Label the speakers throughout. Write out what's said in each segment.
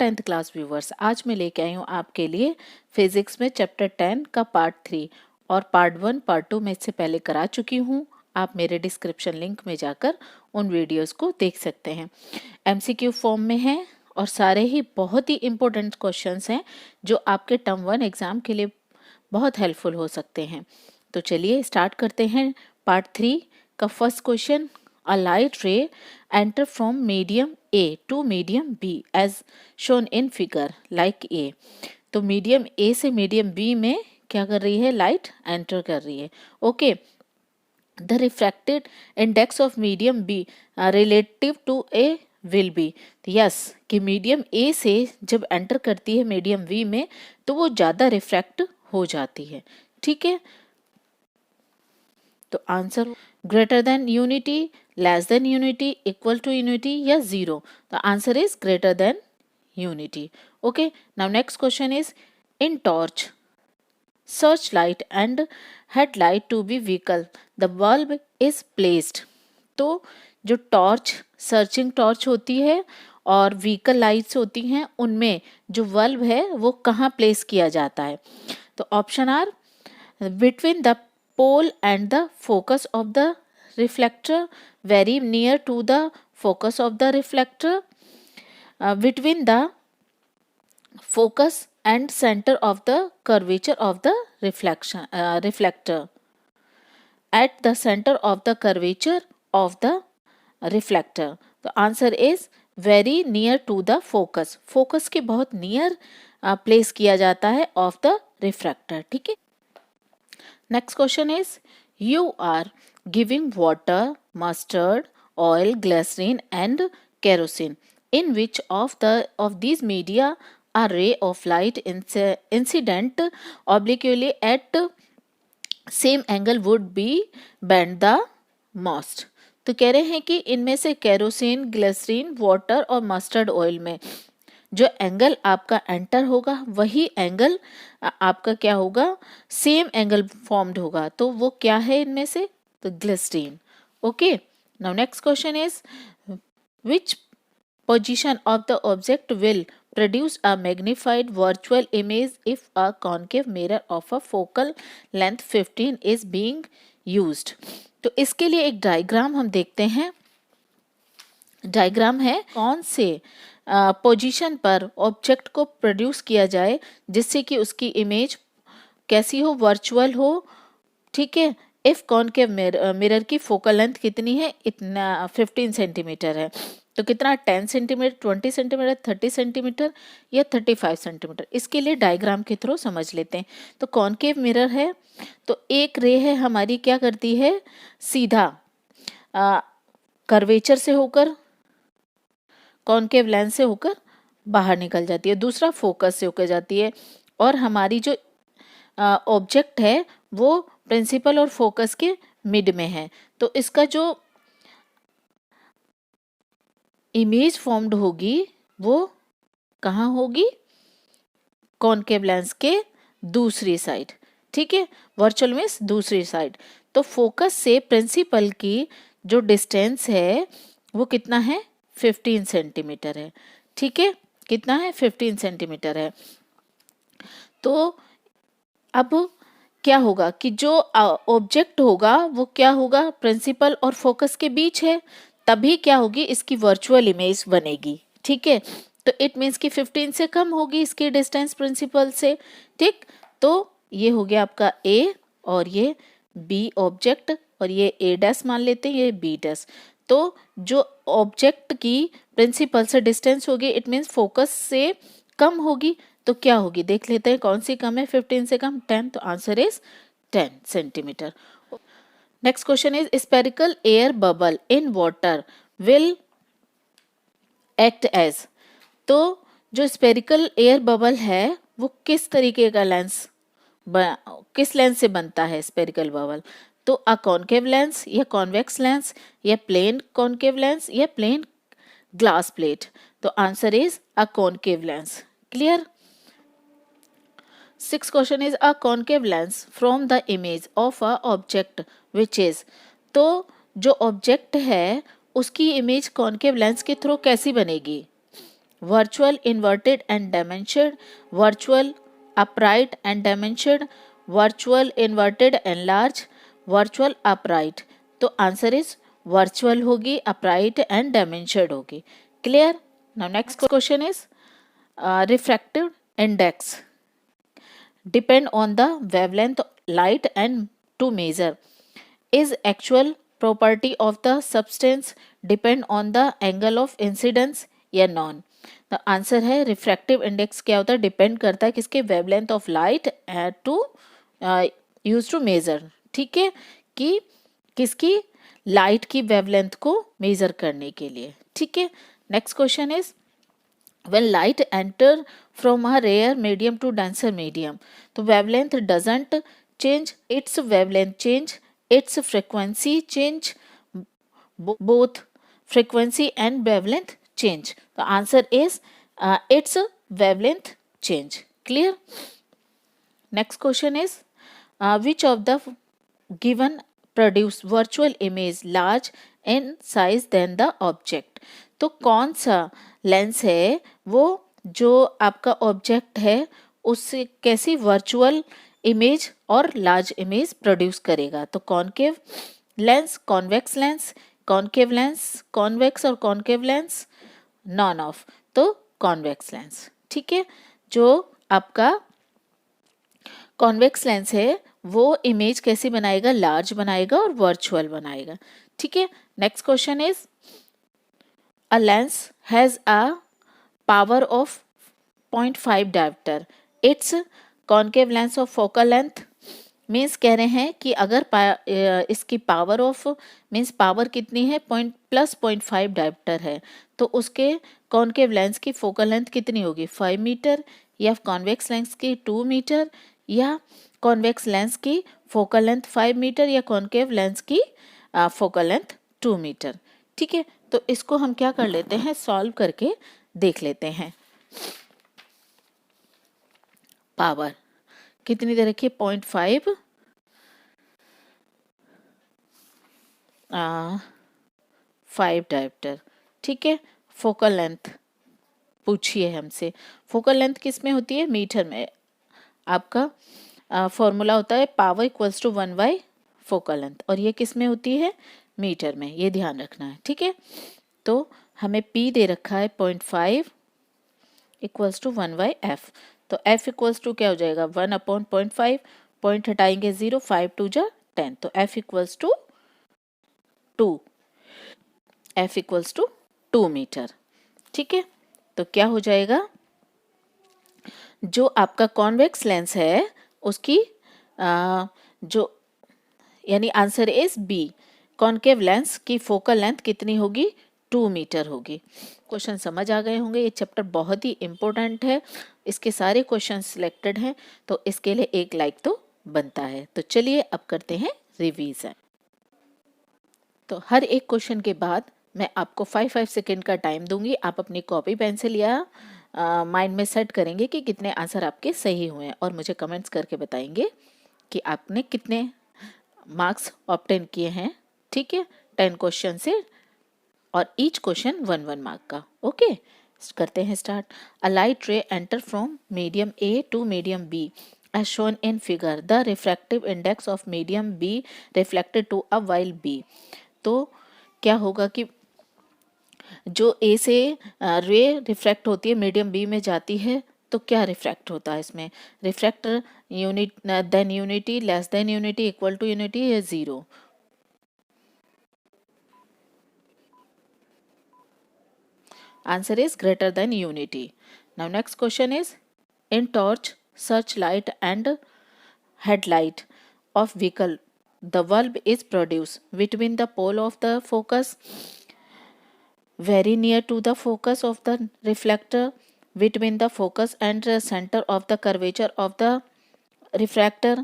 Speaker 1: 10th class viewers, आज मैं लेके आई हूँ आपके लिए फिजिक्स में चैप्टर 10 का पार्ट 3 और पार्ट 1 पार्ट 2 मैं इससे पहले करा चुकी हूँ। आप मेरे डिस्क्रिप्शन लिंक में जाकर उन वीडियोस को देख सकते हैं। एमसीक्यू फॉर्म में है और सारे ही बहुत ही इम्पोर्टेंट क्वेश्चंस हैं जो आपके टर्म 1 एग्जाम के लिए बहुत हेल्पफुल हो सकते हैं। तो चलिए स्टार्ट करते हैं। पार्ट 3 का first question, a light ray enter from medium A to medium B as shown in figure like A। तो मीडियम A से मीडियम B में क्या कर रही है, लाइट एंटर कर रही है। Okay, the refracted index of medium B relative to A will be. Yes, कि मीडियम A से जब एंटर करती है मीडियम B में तो वो ज़्यादा रिफ्रैक्ट हो जाती है। ठीक है, तो answer greater than unity, less than unity, equal to unity या zero. The answer is greater than unity. Okay, now next question is in torch search light and headlight to be vehicle the bulb is placed. तो जो torch, searching torch होती है और vehicle lights होती हैं, उनमें जो बल्ब है वो कहाँ प्लेस किया जाता है। तो option are between the pole and the focus of the reflector, very near to the focus of the reflector, between the focus and center of the curvature of the reflector, at the center of the curvature of the reflector। The answer is very near to the focus। focus के बहुत near place किया जाता है of the refractor। ठीक है, next question is you are giving water, mustard, oil, glycerin and kerosene. In which of these media a ray of light incident obliquely at same angle would be bend the most। तो कह रहे हैं कि इनमें से kerosene, glycerine, water और mustard oil में जो एंगल आपका एंटर होगा वही एंगल आपका क्या होगा, सेम एंगल फॉर्म्ड होगा। तो वो क्या है इनमें से, तो glycerine. Okay, now next question is which position of the object will produce a magnified virtual image if a concave mirror of a focal length 15 is being used। तो इसके लिए एक डायग्राम हम देखते हैं। डायग्राम है कौन से पोजीशन पर ऑब्जेक्ट को प्रोड्यूस किया जाए जिससे कि उसकी इमेज कैसी हो, वर्चुअल हो। ठीक है, इफ कॉनकेव मिरर की फोकल लेंथ कितनी है, इतना 15 सेंटीमीटर है। तो कितना, 10 सेंटीमीटर, 20 सेंटीमीटर, 30 सेंटीमीटर या 35 सेंटीमीटर। इसके लिए डायग्राम के थ्रू समझ लेते हैं। तो कॉनकेव मिरर है तो एक रे है हमारी क्या करती है, सीधा कर्वेचर से होकर, कॉनकेव लेंस से होकर बाहर निकल जाती है, दूसरा फोकस से होकर जाती है। और हमारी जो ऑब्जेक्ट है वो प्रिंसिपल और फोकस के मिड में है। तो इसका जो इमेज फॉर्म्ड होगी वो कहाँ होगी, कॉनकेव लेंस के दूसरी साइड। ठीक है, वर्चुअल मीन्स दूसरी साइड। तो फोकस से प्रिंसिपल की जो डिस्टेंस है वो कितना है, 15 सेंटीमीटर है। ठीक है, कितना है, 15 सेंटीमीटर है। तो अब क्या होगा कि जो ऑब्जेक्ट होगा वो क्या होगा, प्रिंसिपल और फोकस के बीच है, तभी क्या होगी, इसकी वर्चुअल इमेज बनेगी। ठीक है, तो इट मीन्स कि 15 से कम होगी इसकी डिस्टेंस प्रिंसिपल से। ठीक, तो ये हो गया आपका ए और ये बी ऑब्जेक्ट, और ये ए डैश मान लेते हैं, ये बी डैश। तो जो ऑब्जेक्ट की प्रिंसिपल से डिस्टेंस होगी इट मीन्स फोकस से कम होगी। तो क्या होगी, देख लेते हैं कौन सी कम है, 15 से कम 10। तो answer is 10 centimetre. Next question is spherical air bubble in water will act as. तो जो स्पेरिकल एयर बबल है वो किस तरीके का लेंस, किस लेंस से बनता है स्पेरिकल बबल। तो अ कॉनकेव लेंस या कॉन्वेक्स लेंस या प्लेन कॉनकेव लेंस या प्लेन ग्लास प्लेट। तो answer is a concave lens. Clear. Six question is a concave lens from the image of a object which is. तो जो object है उसकी image concave lens के through कैसी बनेगी, virtual inverted and dimensioned, virtual upright and dimensioned, virtual inverted and large, virtual upright. तो answer is virtual होगी, upright and डायमेंशनड होगी. Clear. Now next question is refractive index depend on the wavelength light and to measure. Is actual property of the substance depend on the angle of incidence या none. The answer है refractive index क्या होता है, depend करता है किसके, wavelength of light to use to measure. ठीक है, कि किसकी, लाइट की वेवलेंथ को मेजर करने के लिए. ठीक है. Next question is when light enter from a rare medium to denser medium, the wavelength doesn't change, its wavelength change, its frequency change, both frequency and wavelength change. The answer is its wavelength change. Clear. Next question is which of the given produce virtual image large in size than the object. तो कौन सा lens है वो जो आपका object है उससे कैसी वर्चुअल इमेज और लार्ज इमेज प्रोड्यूस करेगा. तो concave lens, convex lens, concave lens, convex और कॉनकेव लेंस, नॉन ऑफ. तो कॉन्वेक्स लेंस. ठीक है. जो आपका कॉन्वेक्स लेंस है वो इमेज कैसी बनाएगा, लार्ज बनाएगा और वर्चुअल बनाएगा. ठीक है. Next question is a lens has a power of 0.5 diopter. Its concave lens of focal length means कह रहे हैं कि अगर इसकी पावर ऑफ मीन्स पावर कितनी है, +0.5 डायोप्टर है, तो उसके कॉन्केव लेंस की फोकल लेंथ कितनी होगी, 5 मीटर, या कॉन्वेक्स लेंस की 2 मीटर, या कॉन्वेक्स लेंस की फोकल लेंथ 5 मीटर, या कॉन्केव लेंस की फोकल लेंथ 2 मीटर. ठीक है. तो इसको हम क्या कर लेते हैं, सॉल्व करके देख लेते हैं. पावर कितनी दे रखी है, 0.5 5 डायोप्टर. ठीक है. फोकल लेंथ पूछिए हमसे, फोकल लेंथ किस में होती है, मीटर में. आपका फॉर्मूला होता है power equals to 1 by focal length, और ये किस में होती है, मीटर में. ये ध्यान रखना है. ठीक है. तो हमें P दे रखा है 0.5 इक्वल्स टू 1 बाई एफ. तो F इक्वल्स टू क्या हो जाएगा, 1/0.5, पॉइंट हटाएंगे 0, 5 2 जा 10, तो F equals to 2, F equals to 2 metre. ठीक है. तो क्या हो जाएगा, जो आपका कॉन्वेक्स लेंस है उसकी जो यानी answer is B, concave lens की फोकल लेंथ कितनी होगी, 2 मीटर होगी. क्वेश्चन समझ आ गए होंगे. ये चैप्टर बहुत ही इम्पोर्टेंट है, इसके सारे क्वेश्चन सिलेक्टेड हैं, तो इसके लिए एक लाइक तो बनता है. तो चलिए अब करते हैं रिवीजन. तो हर एक क्वेश्चन के बाद मैं आपको 5 सेकेंड का टाइम दूंगी. आप अपनी कॉपी पेंसिल या माइंड में सेट करेंगे कि कितने आंसर आपके सही हुए हैं, और मुझे कमेंट्स करके बताएंगे कि आपने कितने मार्क्स ऑब्टेन किए हैं. ठीक है. 10 क्वेश्चन से, और ईच क्वेश्चन 1 मार्क का. ओके. करते हैं start. A light ray enter from medium A to medium B as shown in figure. The refractive index of medium B reflected to a while B. तो क्या होगा कि जो A से रे रिफ्रैक्ट होती है, मीडियम B में जाती है, तो क्या रिफ्रैक्ट होता है इसमें, refractor unit than unity, less than unity, equal to unity, या zero. Answer is greater than unity. Now next question is, in torch, searchlight and headlight of vehicle, the bulb is produced between the pole of the focus, very near to the focus of the reflector, between the focus and the center of the curvature of the refractor,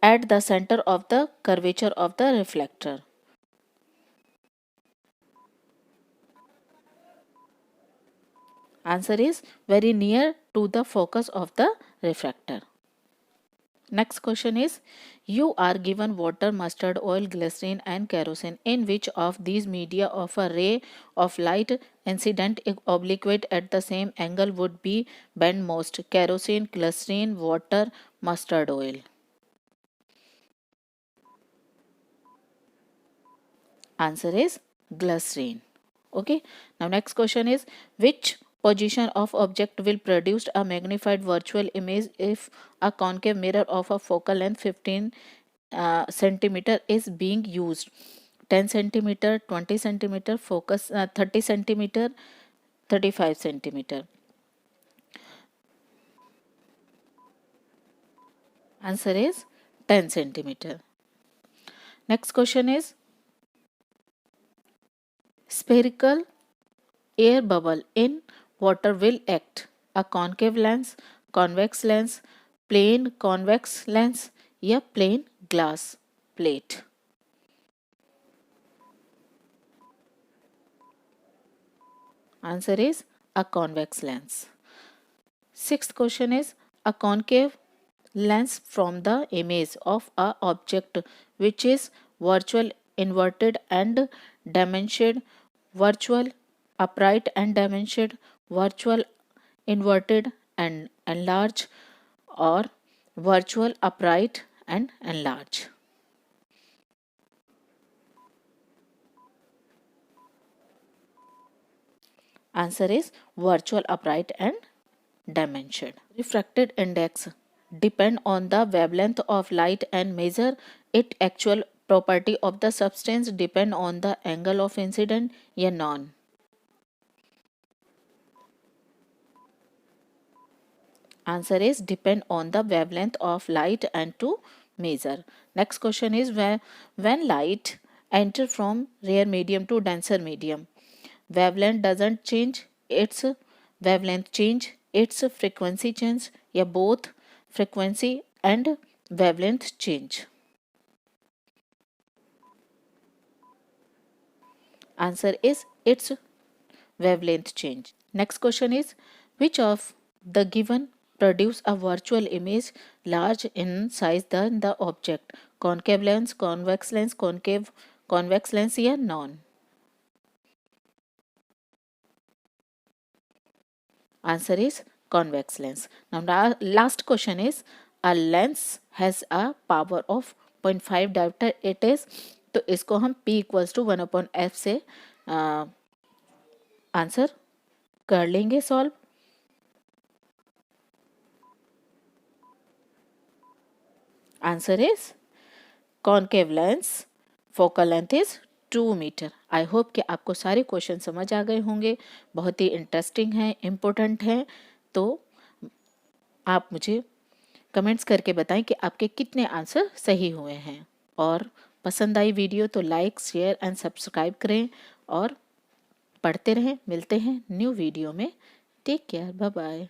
Speaker 1: at the center of the curvature of the reflector. Answer is very near to the focus of the refractor. Next question is, you are given water, mustard oil, glycerin and kerosene. In which of these media of a ray of light incident obliquate at the same angle would be bend most? Kerosene, glycerin, water, mustard oil. Answer is glycerin. Okay. Now next question is, which position of object will produce a magnified virtual image if a concave mirror of a focal length 15 centimeter is being used? 10 centimeter, 20 centimeter, focus 30 centimeter, 35 centimeter. Answer is 10 centimeter. Next question is, spherical air bubble in water will act a concave lens, convex lens, plane convex lens या plain glass plate. Answer is a convex lens. Sixth question is, a concave lens from the image of a object which is virtual inverted and dimensioned, virtual upright and dimensioned, virtual inverted and enlarged, or virtual upright and enlarged. Answer is virtual upright and dimensioned. Refracted index depend on the wavelength of light and measure its actual property of the substance depend on the angle of incident या non. Answer is depend on the wavelength of light and to measure. Next question is, when light enter from rare medium to denser medium, wavelength doesn't change, its wavelength change, its frequency change या both frequency and wavelength change. Answer is its wavelength change. Next question is, which of the given produce a virtual image large in size than the object? Concave lens, convex lens, convex lens या non? Answer is convex lens. Now last question is, a lens has a power of 0.5 diopter it is, तो इसको हम P equals to 1/f से answer कर लेंगे solve. Answer is concave lens focal length is 2 metre. I hope कि आपको सारे question समझ आ गए होंगे. बहुत ही इंटरेस्टिंग है, इम्पोर्टेंट है. तो आप मुझे कमेंट्स करके बताएं कि आपके कितने आंसर सही हुए हैं. और पसंद आई वीडियो तो लाइक, शेयर एंड सब्सक्राइब करें और पढ़ते रहें. मिलते हैं न्यू वीडियो में. Take care. Bye bye.